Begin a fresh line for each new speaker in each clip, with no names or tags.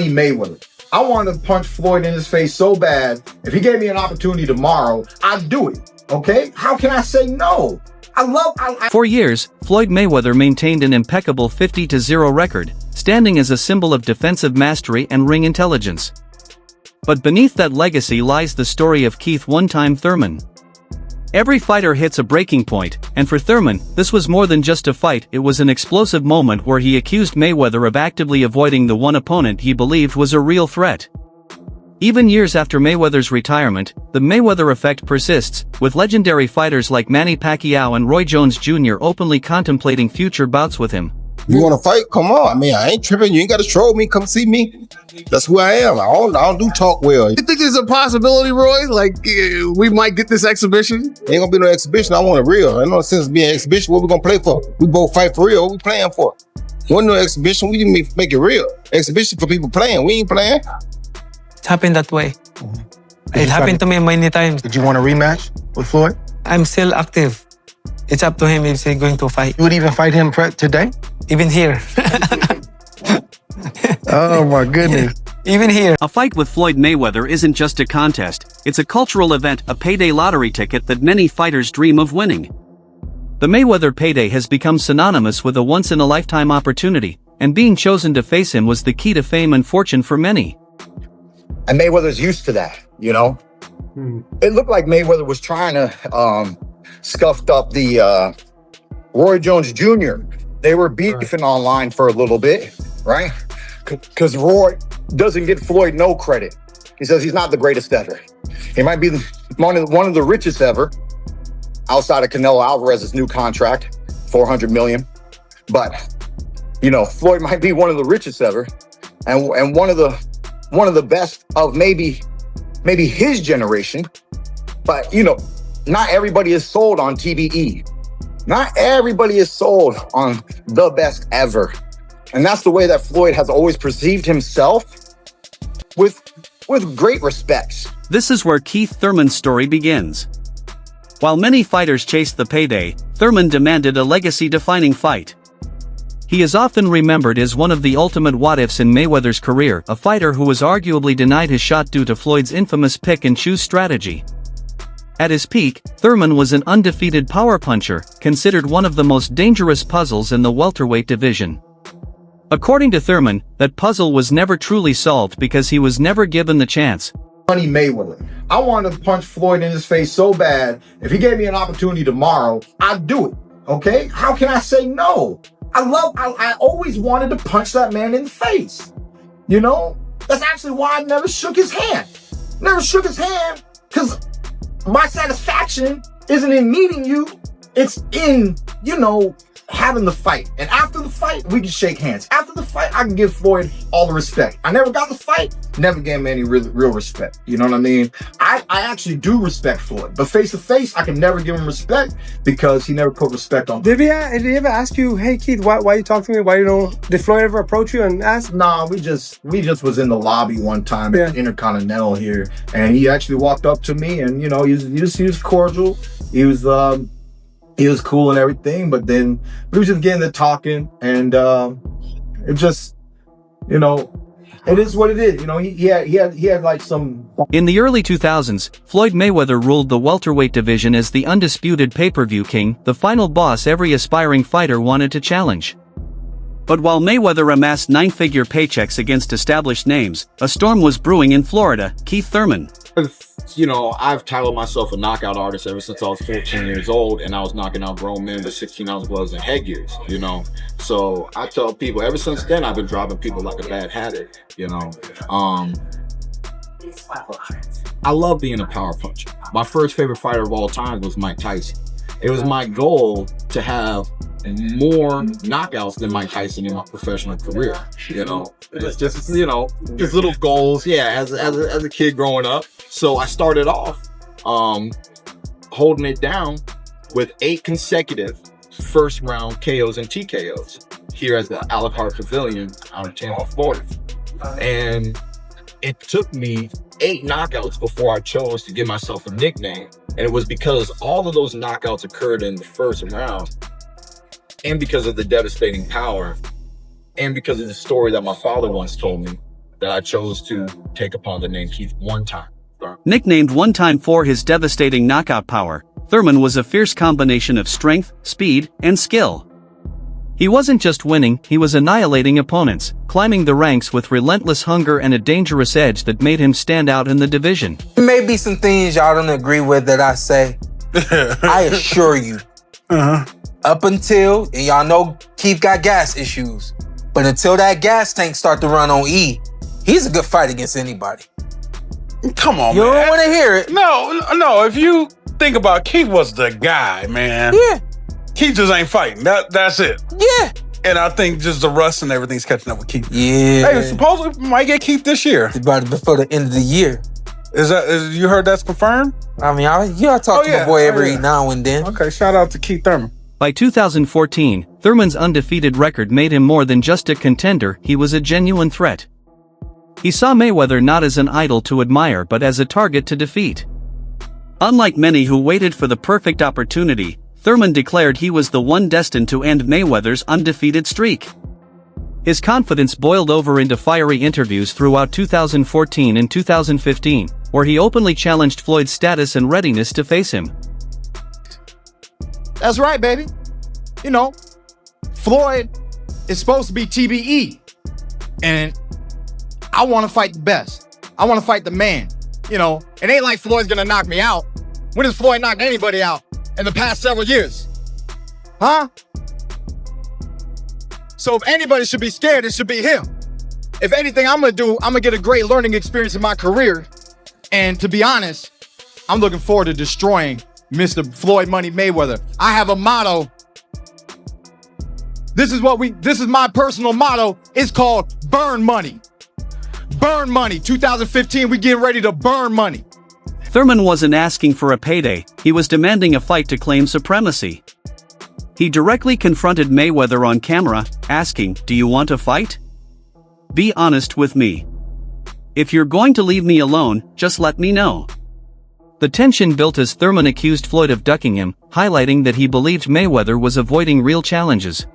Mayweather. I wanted to punch Floyd in his face so bad. If he gave me an opportunity tomorrow, I'd do it. Okay? How can I say no?
For years, Floyd Mayweather maintained an impeccable 50-0 record, standing as a symbol of defensive mastery and ring intelligence. But beneath that legacy lies the story of Keith "one-time" Thurman. Every fighter hits a breaking point, and for Thurman, this was more than just a fight. It was an explosive moment where he accused Mayweather of actively avoiding the one opponent he believed was a real threat. Even years after Mayweather's retirement, the Mayweather effect persists, with legendary fighters like Manny Pacquiao and Roy Jones Jr. openly contemplating future bouts with him.
You want to fight? Come on. I mean, I ain't tripping. You ain't got to troll me. Come see me. That's who I am. I don't do talk well.
You think there's a possibility, Roy? Like, we might get this exhibition?
Ain't gonna be no exhibition. I want it real. Ain't no sense being an exhibition. What we gonna play for? We both fight for real. What we playing for? Wasn't no exhibition. We didn't make it real. Exhibition for people playing. We ain't playing.
It happened that way. It happened to me many times.
Did you want a rematch with Floyd?
I'm still active. It's up to him if he's going to fight.
You would even fight him today?
Even here.
Oh my goodness.
Even here.
A fight with Floyd Mayweather isn't just a contest, it's a cultural event, a payday lottery ticket that many fighters dream of winning. The Mayweather payday has become synonymous with a once-in-a-lifetime opportunity, and being chosen to face him was the key to fame and fortune for many.
And Mayweather's used to that, you know? It looked like Mayweather was trying to scuffed up the Roy Jones Jr. They were beefing online for a little bit, right? Because Roy doesn't give Floyd no credit. He says he's not the greatest ever. He might be one of the richest ever, outside of Canelo Alvarez's new contract, $400 million. But you know, Floyd might be one of the richest ever, and one of the best of maybe his generation. But you know, not everybody is sold on TBE. Not everybody is sold on the best ever. And that's the way that Floyd has always perceived himself, with great respect.
This is where Keith Thurman's story begins. While many fighters chased the payday, Thurman demanded a legacy-defining fight. He is often remembered as one of the ultimate what-ifs in Mayweather's career, a fighter who was arguably denied his shot due to Floyd's infamous pick-and-choose strategy. At his peak, Thurman was an undefeated power puncher, considered one of the most dangerous puzzles in the welterweight division. According to Thurman, that puzzle was never truly solved because he was never given the chance.
Mayweather. I wanted to punch Floyd in his face so bad. If he gave me an opportunity tomorrow, I'd do it. Okay? How can I say no? I always wanted to punch that man in the face. You know? That's actually why I never shook his hand. Never shook his hand, because my satisfaction isn't in meeting you. It's in, you know, having the fight. And after the fight, we can shake hands. After the fight, I can give Floyd all the respect. I never got the fight, never gave him any real respect. You know what I mean? I actually do respect Floyd, but face to face, I can never give him respect because he never put respect on me.
Did he ever ask you, hey Keith, why you talk to me? Why you don't? Did Floyd ever approach you and ask?
Nah, we just was in the lobby one time at Intercontinental here, and he actually walked up to me, and you know, he was cordial. He was cool and everything, but then we was just getting to talking, and it just, you know, it is what it is. You know, he had like some.
In the early 2000s, Floyd Mayweather ruled the welterweight division as the undisputed pay-per-view king, the final boss every aspiring fighter wanted to challenge. But while Mayweather amassed nine-figure paychecks against established names, a storm was brewing in Florida. Keith Thurman.
You know, I've titled myself a knockout artist ever since I was 14 years old, and I was knocking out grown men with 16-ounce gloves and headgears, you know. So I tell people, ever since then, I've been dropping people like a bad habit, you know. I love being a power puncher. My first favorite fighter of all time was Mike Tyson. It was my goal to have more knockouts than Mike Tyson in my professional career. You know, it's just, you know, just little goals. Yeah, as a kid growing up. So I started off holding it down with 8 consecutive first round KOs and TKOs here at the a la carte pavilion out of Tampa, Florida. And it took me 8 knockouts before I chose to give myself a nickname. And it was because all of those knockouts occurred in the first round, and because of the devastating power, and because of the story that my father once told me, that I chose to take upon the name Keith one time.
Nicknamed one time for his devastating knockout power, Thurman was a fierce combination of strength, speed, and skill. He wasn't just winning, he was annihilating opponents, climbing the ranks with relentless hunger and a dangerous edge that made him stand out in the division.
There may be some things y'all don't agree with that I say. I assure you, up until, and y'all know Keith got gas issues, but until that gas tank start to run on E, he's a good fight against anybody.
Come on,
You
man.
don't want to hear it.
No. If you think about Keith was the guy, man.
Yeah.
Keith just ain't fighting. That's it.
Yeah.
And I think just the rust and everything's catching up with Keith.
Yeah.
Hey, supposedly we might get Keith this year.
About before the end of the year.
You heard that's confirmed?
I mean, I talk to my boy every now and then.
Okay, shout out to Keith Thurman.
By 2014, Thurman's undefeated record made him more than just a contender, he was a genuine threat. He saw Mayweather not as an idol to admire but as a target to defeat. Unlike many who waited for the perfect opportunity, Thurman declared he was the one destined to end Mayweather's undefeated streak. His confidence boiled over into fiery interviews throughout 2014 and 2015, where he openly challenged Floyd's status and readiness to face him.
That's right, baby. You know, Floyd is supposed to be TBE. And I want to fight the best. I want to fight the man. You know, it ain't like Floyd's gonna knock me out. When has Floyd knocked anybody out in the past several years? Huh? So if anybody should be scared, it should be him. If anything I'm gonna get a great learning experience in my career. And to be honest, I'm looking forward to destroying Mr. Floyd Money Mayweather. I have a motto. This is my personal motto. It's called burn money. Burn money. 2015, we getting ready to burn money.
Thurman wasn't asking for a payday, he was demanding a fight to claim supremacy. He directly confronted Mayweather on camera, asking, "Do you want a fight? Be honest with me. If you're going to leave me alone, just let me know." The tension built as Thurman accused Floyd of ducking him, highlighting that he believed Mayweather was avoiding real challenges.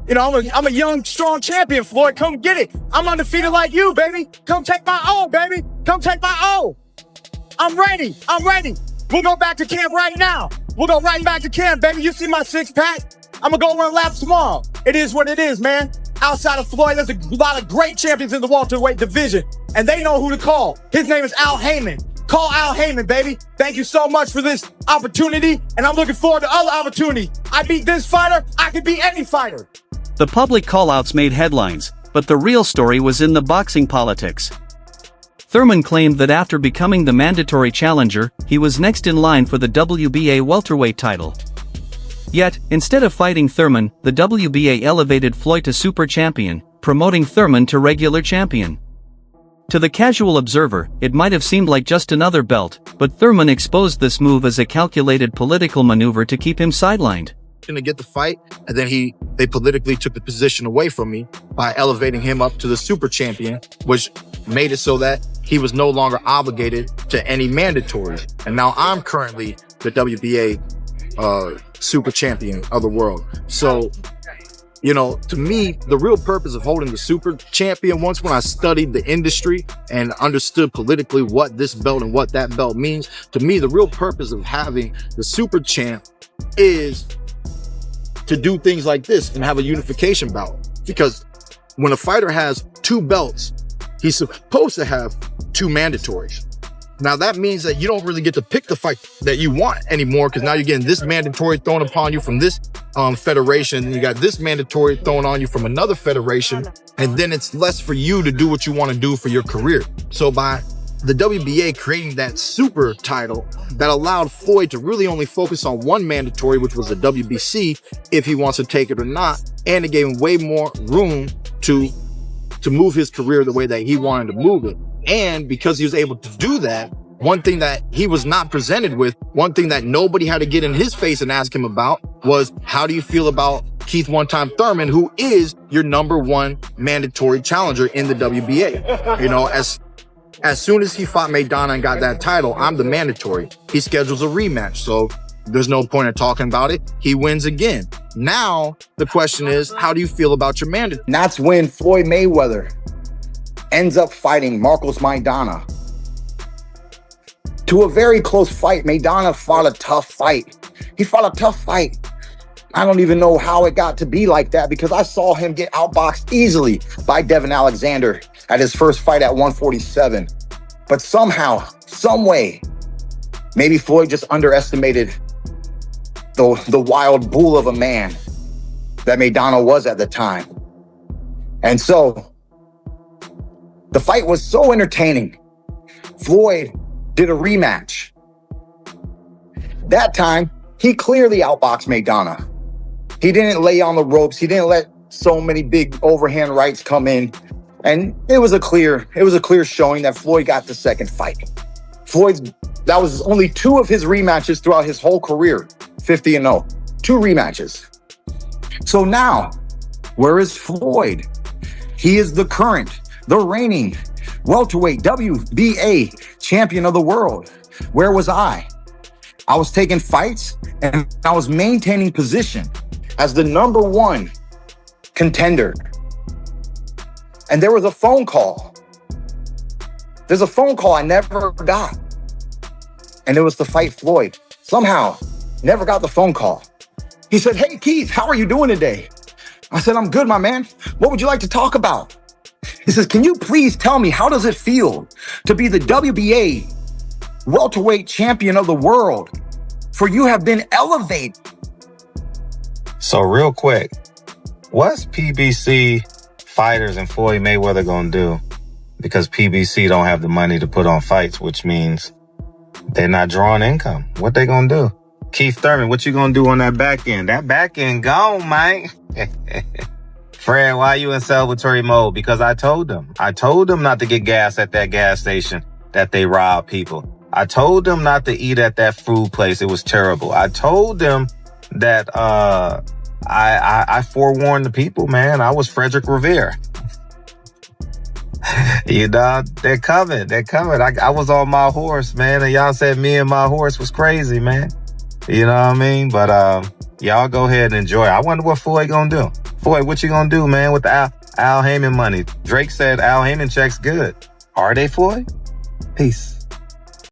You know, I'm a young, strong champion, Floyd. Come get it. I'm undefeated like you, baby. Come take my O, baby. Come take my O. I'm ready. We'll go back to camp right now. We'll go right back to camp, baby. You see my six-pack? I'm going to go run laps tomorrow. It is what it is, man. Outside of Floyd, there's a lot of great champions in the welterweight division, and they know who to call. His name is Al Heyman. Call Al Heyman, baby. Thank you so much for this opportunity, and I'm looking forward to other opportunities. I beat this fighter, I can beat any fighter.
The public callouts made headlines, but the real story was in the boxing politics. Thurman claimed that after becoming the mandatory challenger, he was next in line for the WBA welterweight title. Yet, instead of fighting Thurman, the WBA elevated Floyd to super champion, promoting Thurman to regular champion. To the casual observer, it might have seemed like just another belt, but Thurman exposed this move as a calculated political maneuver to keep him sidelined.
To get the fight, and then they politically took the position away from me by elevating him up to the super champion, which made it so that he was no longer obligated to any mandatory. And now I'm currently the WBA super champion of the world. So, you know, to me, the real purpose of holding the super champion, once when I studied the industry and understood politically what this belt and what that belt means, to me, the real purpose of having the super champ is to do things like this and have a unification bout. Because when a fighter has two belts, he's supposed to have two mandatories. Now that means that you don't really get to pick the fight that you want anymore, because now you're getting this mandatory thrown upon you from this federation, and you got this mandatory thrown on you from another federation, and then it's less for you to do what you want to do for your career. So by the WBA creating that super title that allowed Floyd to really only focus on one mandatory, which was the WBC, if he wants to take it or not, and it gave him way more room to move his career the way that he wanted to move it. And because he was able to do that, one thing that he was not presented with, one thing that nobody had to get in his face and ask him about was, how do you feel about Keith one-time Thurman, who is your #1 mandatory challenger in the WBA? You know, as soon as he fought Maidana and got that title, I'm the mandatory. He schedules a rematch, so there's no point in talking about it. He wins again. Now, the question is, how do you feel about your mandatory?
That's when Floyd Mayweather
ends up fighting Marcos Maidana. To a very close fight. Maidana fought a tough fight. He fought a tough fight. I don't even know how it got to be like that because I saw him get outboxed easily by Devin Alexander at his first fight at 147. But somehow, some way, maybe Floyd just underestimated the wild bull of a man that Maidana was at the time. And so the fight was so entertaining. Floyd did a rematch. That time, he clearly outboxed Maidana. He didn't lay on the ropes. He didn't let so many big overhand rights come in. And it was a clear showing that Floyd got the second fight. That was only 2 of his rematches throughout his whole career, 50-0. 2 rematches. So now, where is Floyd? He is the reigning welterweight WBA champion of the world. Where was I? I was taking fights and I was maintaining position as the number 1 contender. And there was a phone call. There's a phone call I never got. And it was to fight Floyd. Somehow, never got the phone call. He said, "Hey, Keith, how are you doing today?" I said, "I'm good, my man. What would you like to talk about?" He says, "Can you please tell me, how does it feel to be the WBA welterweight champion of the world? For you have been elevated."
So real quick, what's PBC fighters and Floyd Mayweather gonna do? Because PBC don't have the money to put on fights, which means they're not drawing income. What they gonna do? Keith Thurman, what you gonna do on that back end? That back end gone, man. Fred, why you in celebratory mode? Because I told them not to get gas at that gas station that they rob people. I told them not to eat at that food place. It was terrible. I told them that I forewarned the people, man. I was Frederick Revere. You know, they're coming. I was on my horse, man, and y'all said me and my horse was crazy, man. You know what I mean? But y'all go ahead and enjoy. I wonder what Floyd gonna do. Floyd, what you gonna do, man, with the Al Heyman money? Drake said Al Heyman checks good. Are they, Floyd? Peace.